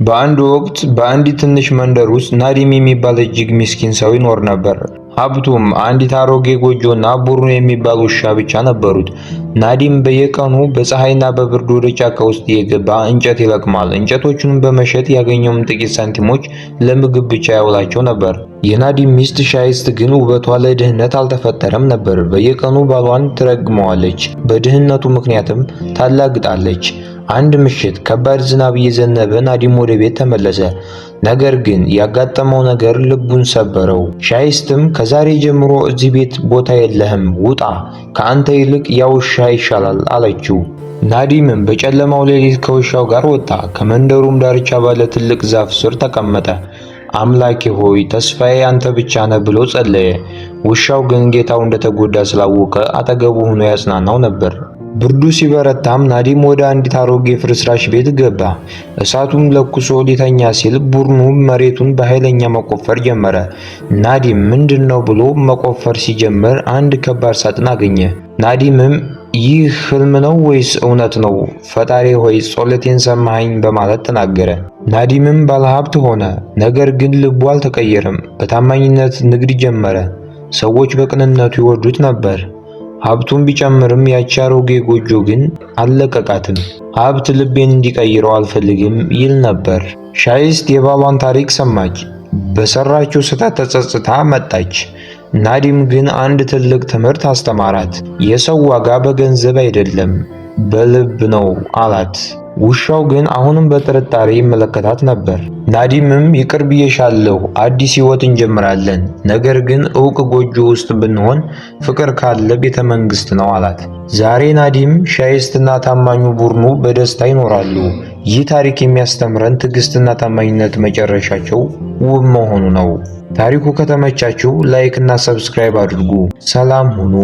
በአንድ ወቅት በአንዲት ትንሽ መንደር ውስጥ ናዲም የሚባል እጅግ ምስኪን ሰው ይኖር ነበር። ሀብቱም አንዲት አሮጌ ጎጆና ቡርኖ የሚባል ውሻ ብቻ ነበሩት። ናዲም በየቀኑ በፀሐይና በብርድ ወደ ጫካ ውስጥ እየገባ እንጨት ይለቅማል። እንጨቶቹን በመሸጥ ያገኘውን ጥቂት ሳንቲሞች ለምግብ ብቻ ያውላቸው ነበር። የናዲም ሚስት ሻይስት ግን ውበቷ ለድህነት አልተፈጠረም ነበር። በየቀኑ ባሏን ትረግመዋለች፣ በድህነቱ ምክንያትም ታላግጣለች። አንድ ምሽት ከባድ ዝናብ እየዘነበ ናዲም ወደ ቤት ተመለሰ። ነገር ግን ያጋጠመው ነገር ልቡን ሰበረው። ሻይስትም ከዛሬ ጀምሮ እዚህ ቤት ቦታ የለህም፣ ውጣ፣ ከአንተ ይልቅ ያ ውሻ ይሻላል አለችው። ናዲምም በጨለማው ሌሊት ከውሻው ጋር ወጣ። ከመንደሩም ዳርቻ ባለ ትልቅ ዛፍ ስር ተቀመጠ። አምላኬ ሆይ ተስፋዬ አንተ ብቻ ነህ ብሎ ጸለየ። ውሻው ግን ጌታው እንደተጎዳ ስላወቀ አጠገቡ ሆኖ ያጽናናው ነበር። ብርዱ ሲበረታም ናዲም ወደ አንዲት አሮጌ ፍርስራሽ ቤት ገባ። እሳቱን ለኩሶ ሊተኛ ሲል ቡርኑ መሬቱን በኃይለኛ መቆፈር ጀመረ። ናዲም ምንድነው ብሎ መቆፈር ሲጀምር አንድ ከባድ ሳጥን አገኘ። ናዲምም ይህ ህልም ነው ወይስ እውነት ነው? ፈጣሪ ሆይ ጸሎቴን ሰማኸኝ በማለት ተናገረ። ናዲምም ባለሀብት ሆነ። ነገር ግን ልቡ አልተቀየረም። በታማኝነት ንግድ ጀመረ። ሰዎች በቅንነቱ ይወዱት ነበር። ሀብቱን ቢጨምርም ያቺ አሮጌ ጎጆ ግን አልለቀቃትም። ሀብት ልቤን እንዲቀይረው አልፈልግም ይል ነበር። ሻይስት የባሏን ታሪክ ሰማች። በሰራችው ስህተት ተጸጽታ መጣች። ናዲም ግን አንድ ትልቅ ትምህርት አስተማራት። የሰው ዋጋ በገንዘብ አይደለም በልብ ነው አላት። ውሻው ግን አሁንም በጥርጣሬ ይመለከታት ነበር። ናዲምም ይቅር ብዬሻለሁ፣ አዲስ ህይወት እንጀምራለን፣ ነገር ግን ዕውቅ ጎጆ ውስጥ ብንሆን ፍቅር ካለ ቤተ መንግስት ነው አላት። ዛሬ ናዲም ሻይስትና ታማኙ ቡርኑ በደስታ ይኖራሉ። ይህ ታሪክ የሚያስተምረን ትዕግስትና ታማኝነት መጨረሻቸው ውብ መሆኑ ነው። ታሪኩ ከተመቻችሁ ላይክ እና ሰብስክራይብ አድርጉ። ሰላም ሁኑ።